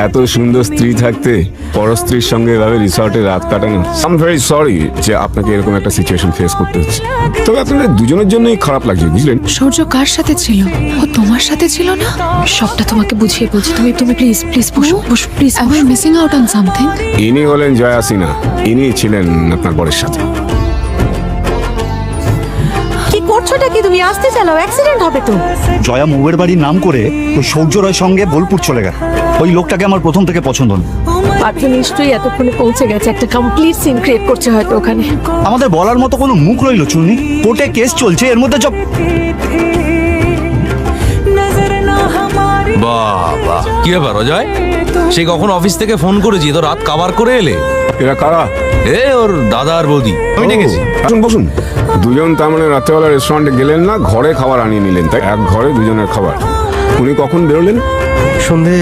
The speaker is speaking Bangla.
এত সুন্দর স্ত্রী থাকতে পরস্ত্রীর সঙ্গে এভাবে রিসর্টে রাত কাটানো। আই এম ভেরি সরি যে আপনাকে এরকম একটা সিচুয়েশন ফেস করতে হচ্ছে। তবে আপনাদের দুজনের জন্যই খারাপ লাগছে, বুঝলেন? সূর্য কার সাথে ছিল? ও তোমার সাথে ছিল না? সবটা তোমাকে বুঝিয়ে বলছি। তুমি প্লিজ বসো please. Am I missing out on something? ইনি হলেন জয়া সিনহা, ইনি ছিলেন আপনার বরের সাথে। কি করছোটা কি? তুমি আসতে চালাও, অ্যাক্সিডেন্ট হবে তো। জয়া মৌয়ের বাড়ির নাম করে ওই সৌর্য রায়ের সঙ্গে বোলপুর চলে গেল। ওই লোকটাকে আমার প্রথম থেকে পছন্দ না। পার্থ নিশ্চয়ই এতক্ষণে পৌঁছে গেছে, একটা কমপ্লিট সিন ক্রিয়েট করছে হয়তো ওখানে। আমাদের বলার মতো কোনো মুখ রইল চুন্নি? কোর্টে কেস চলছে, এর মধ্যে বাবা, কি ব্যাপার অজয়? সে কখন অফিস থেকে ফোন করেছি, তো রাত কাভার করে এলে? এরা কারা? এ ওর দাদা আর বৌদি। আমি ডেকেছি। বসুন বসুন। দুজন তার মানে রাত্রেবেলা রেস্টুরেন্টে গেলেন না, ঘরে খাবার আনিয়ে নিলেন, তাই এক ঘরে দুজনের খাবার। উনি কখন বেরোলেন? সন্ধে